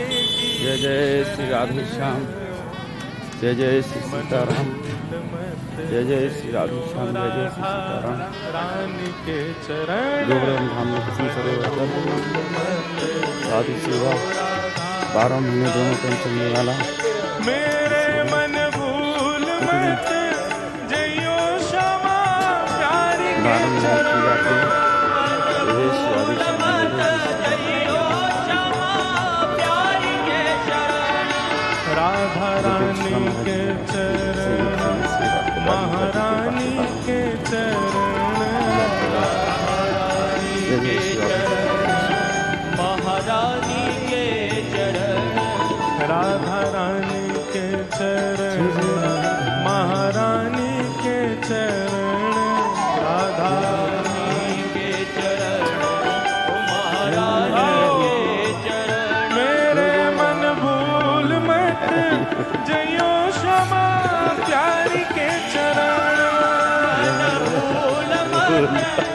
जय जय श्री राधे श्याम, जय जय श्री सीताराम, जय जय श्री राधे श्याम, जय जय श्री सीताराम। गोवर्धन धाम में कुसुम सरोवर साधु सेवा 12 महीने दोनों टाइम चलने वाला। मेरे मन भूल मत जइयो क्षमा प्यारी के चरण। राधा रानी के चरण, महारानी के चरण, महारानी के चरण, राधा रानी के चरण, महारानी के चरण, राधा रानी के चरण, महारानी के चरण। मेरे मन भूल मत जइयो क्षमा प्यारी के चरण। भूल मत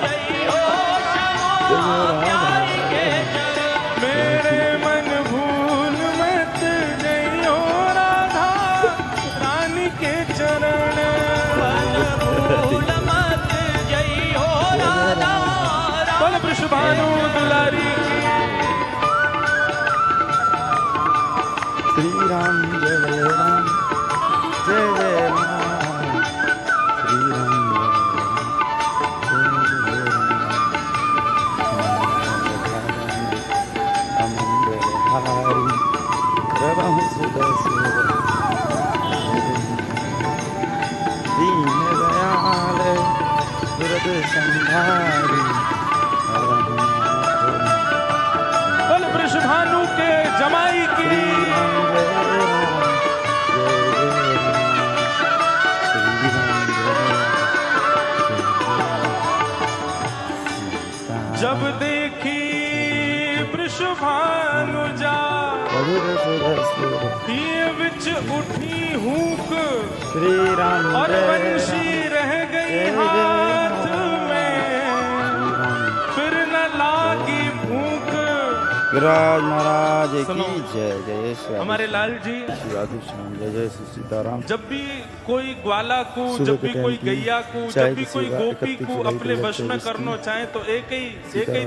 जइयो क्षमा प्यारी के चरण। मेरे मन भूल मत जइयो राधा रानी के चरण। भूल मत जइयो राधा बोल वृषभानु दुलारी श्री राम जय जय राम, जय जय राम, श्री राम जय जय राम, मंगलहारी प्रभु सुदर्शन दीन दयाल दुर्ग संहारी। बोल वृषभानु के जमाई की। जब देखी वृषभानु जा ये बिच उठी हूक, श्री राम और बंशी रह गई हाथ में, फिर न लागी भूख। गिरिराज महाराज की जय, जय श्री हमारे लाल जी श्री राधे श्याम, जय जय श्री सीताराम। जब भी कोई ग्वाला को, जब भी कोई गैया को, जब भी कोई गोपी को अपने वश में करना चाहे तो एक ही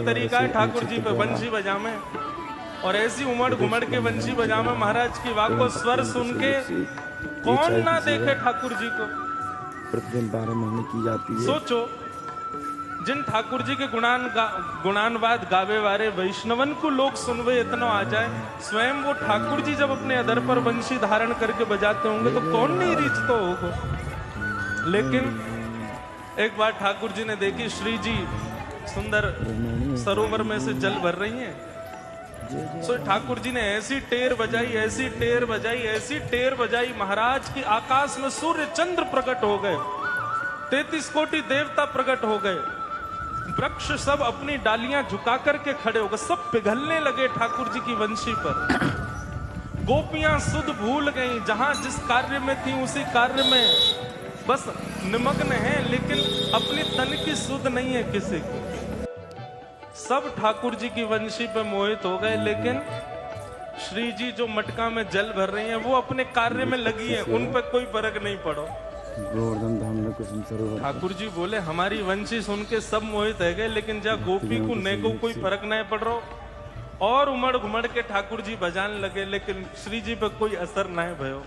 तरीका है ठाकुर जी पे बंशी बजामे। और ऐसी उमड़ घुमड़ के बंशी बजामे महाराज की वाक को स्वर सुन के कौन ना देखे ठाकुर जी को। प्रतिदिन 12 महीने की जाती है। सोचो जिन ठाकुर जी के गुणानवाद गावे वाले वैष्णवन को लोग सुनवे इतना आ जाए, स्वयं वो ठाकुर जी जब अपने अधर पर बंशी धारण करके बजाते होंगे तो कौन नहीं रीझता होगा। लेकिन एक बार ठाकुर जी ने देखी श्री जी सुंदर सरोवर में से जल भर रही हैं, सो ठाकुर जी ने ऐसी टेर बजाई, ऐसी टेर बजाई, ऐसी टेर बजाई महाराज की आकाश में सूर्य चंद्र प्रकट हो गए, 33 कोटि देवता प्रकट हो गए, वृक्ष सब अपनी डालियां झुका करके खड़े हो गए, सब पिघलने लगे ठाकुर जी की वंशी पर। गोपियां सुध भूल गईं, जहां जिस कार्य में थी उसी कार्य में बस निमग्न है, लेकिन अपनी तन की सुध नहीं है किसी को। सब ठाकुर जी की वंशी पे मोहित हो गए, लेकिन श्री जी जो मटका में जल भर रही हैं वो अपने कार्य में लगी हैं, उन पर कोई फर्क नहीं पड़ो। गोवर्धन धाम में कुसुम सरोवर। ठाकुर जी बोले हमारी वंशी सुन के सब मोहित है गए, लेकिन जा गोपी को ने को कोई फर्क नहीं पड़ रहा। और उमड़ घुमड़ के ठाकुर जी बजाने लगे, लेकिन श्री जी पे कोई असर नहीं भयो।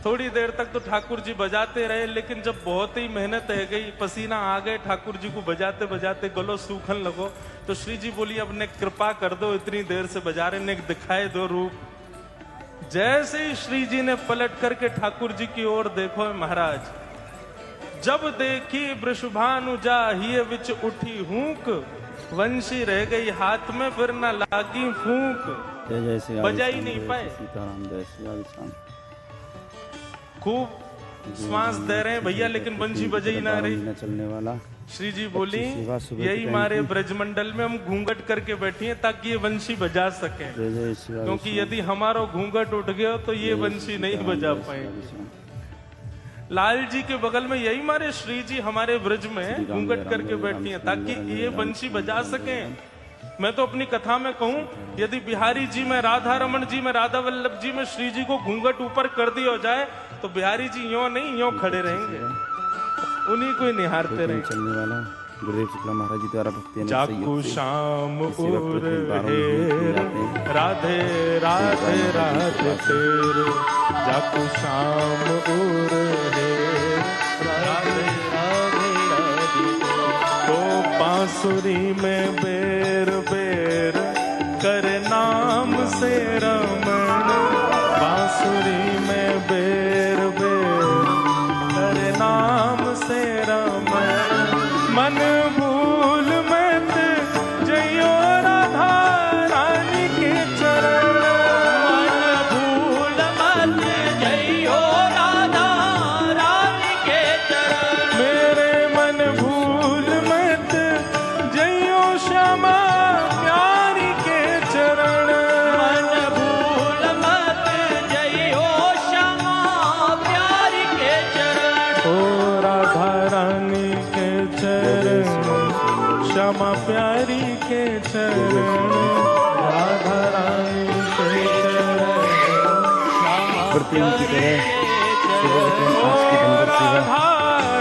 थोड़ी देर तक तो ठाकुर जी बजाते रहे, लेकिन जब बहुत ही मेहनत है गई, पसीना आ गए ठाकुर जी को बजाते बजाते, गलो सूखन लगो, तो श्री जी बोली अब ने कृपा कर दो, इतनी देर से बजा रहे ने दिखाए दो रूप। जैसे ही श्री जी ने पलट करके ठाकुर जी की ओर देखो महाराज, जब देखी वृषभानु जा हिय विच उठी हूक, वंशी रह गई हाथ में फिर न लागी फूंक। बजा ही नहीं पाए। सीताराम जय श्री राधे श्याम। खूब श्वास दे रहे हैं भैया, लेकिन बंशी बजे ही ना रही। चलने वाला श्री जी बोली यही हमारे ब्रजमंडल में हम घूंघट करके बैठी हैं ताकि ये वंशी बजा सके, क्योंकि यदि हमारा घूंघट उठ गया तो ये वंशी नहीं बजा पाएंगे। लाल जी के बगल में यही हमारे श्री जी हमारे ब्रज में घूंघट करके बैठी हैं ताकि ये वंशी बजा सके। मैं तो अपनी कथा में कहूं, यदि बिहारी जी में, राधा रमन जी में, राधा वल्लभ जी में श्री जी को घूंघट ऊपर कर दिया जाए तो बिहारी जी यों नहीं यों खड़े रहेंगे, उन्हीं को ही निहारते रहेंगे। चलने वाला गुरुदेव शुक्ला महाराज जी द्वारा भक्ति जाकू शाम उर हे राधे राधे राधे तेरे, जाकू शाम उर हे राधे राधे राधे, तो बांसुरी में बेर बेर कर नाम से रमन, बांसुरी में बेर बेर कर नाम से रमन, मन भूल मत जइयो राधा रानी के चरण, मन भूल मत जइयो राधा रानी के चरण, मेरे मन भूल मत जइयो श्यामा प्यारी के चरण, मन भूल मत जइयो श्यामा प्यारी के चरण, ओ राधा रानी के चरण, श्यामा प्यारी के चरण, राधा रानी के चरण, प्रतिदिन की तरह ओ राधा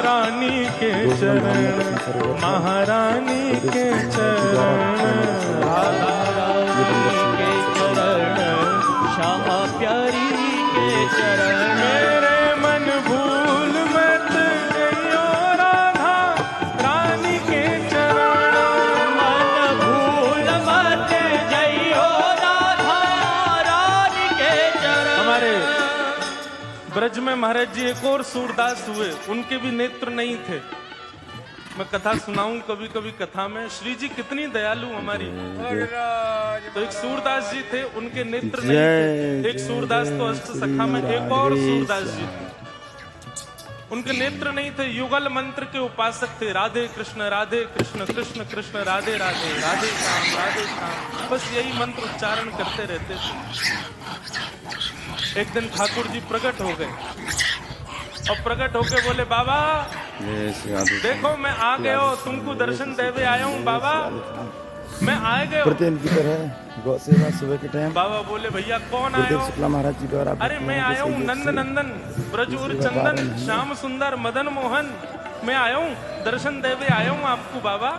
रानी के चरण, महारानी के चरण, राधा रानी के चरण, श्यामा प्यारी के चरण, मेरे मन भूल मत जइयो राधा रानी के चरण, मन भूल मत जइयो राधा रानी के चरण। हमारे ब्रज में महाराज जी एक और सूरदास हुए, उनके भी नेत्र नहीं थे। मैं कथा सुनाऊं कभी कभी कथा में, श्री जी कितनी दयालु हमारी। तो एक सूरदास जी थे, उनके नेत्र नहीं थे। एक सूरदास तो अष्ट सखा में एक और सूरदास जी थे, उनके नेत्र नहीं थे। युगल मंत्र के उपासक थे, राधे कृष्ण कृष्ण कृष्ण राधे राधे, राधे श्याम, बस यही मंत्र उच्चारण करते रहते थे। एक दिन ठाकुर जी प्रकट हो गए और प्रकट होके बोले, बाबा देखो मैं आ गए हो, तुमको दर्शन देवे आया हूँ बाबा, मैं आए गए हो। प्रतिदिन की तरह गौ सेवा सुबह के टाइम बाबा बोले, भैया कौन आए गुरुदेव हो? शुक्ला महाराज जी द्वारा अरे मैं आया हूँ नंद नंदन ब्रजूर चंदन श्याम सुंदर मदन मोहन, मैं आया हूँ दर्शन देवे आया हूँ आपको बाबा।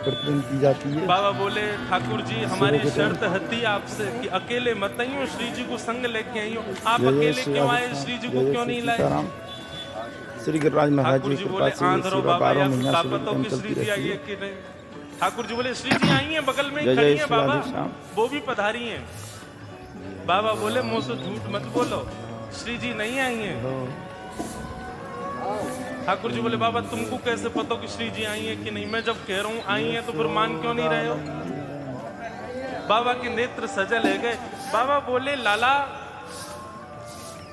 प्रतिदिन की जाती है। बाबा बोले, ठाकुर जी हमारी शर्त हती आपसे कि अकेले मत आइयो, श्री जी को संग लेके आइयो। आप अकेले क्यों आए, श्री जी को क्यों नहीं लाए? श्री गिरिराज महाराज ठाकुर जी जी बोले, कृपा आंध्रो से बाबा बारह या महीना कापतों की श्री जी आई है कि नहीं? ठाकुर जी बोले, श्री जी आई है, बगल में ही जय खड़ी जय है श्री बाबा, राधे श्याम। वो भी पधारी हैं। बाबा बोले, मुंह से झूठ मत बोलो, श्री जी नहीं आई है। ठाकुर जी बोले, बाबा तुमको कैसे पता कि श्री जी आई है कि नहीं? मैं जब कह रहा हूँ आई है तो फिर मान क्यों नहीं रहे हो? बाबा के नेत्र सजल है गए। बाबा बोले, लाला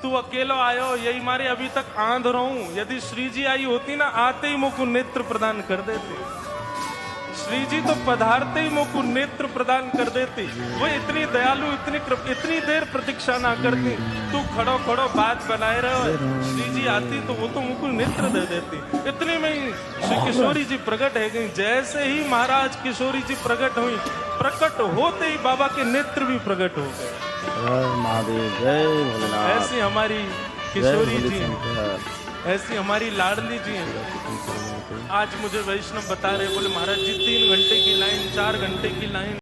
तू अकेलो आयो, यही मारे अभी तक आंध रहा हूं। यदि श्री जी आई होती ना, आते ही मुझको नेत्र प्रदान कर देते। श्री जी तो पधारते ही मुझको नेत्र प्रदान कर देती। वो इतनी दयालु, इतनी देर प्रतीक्षा ना करती। तू खड़ो खड़ो बात बनाए रहे, श्री जी आती तो वो तो मुझको नेत्र दे देती। इतने में ही श्री किशोरी जी प्रकट है गई। जैसे ही महाराज किशोरी जी प्रकट हुई, प्रकट होते ही बाबा के नेत्र भी प्रकट हो गए। महादेव जय भोलेनाथ। ऐसी हमारी किशोरी जी, ऐसी हमारी लाडली जी हैं। आज मुझे वैष्णव बता रहे, बोले महाराज जी 3 घंटे की लाइन, 4 घंटे की लाइन।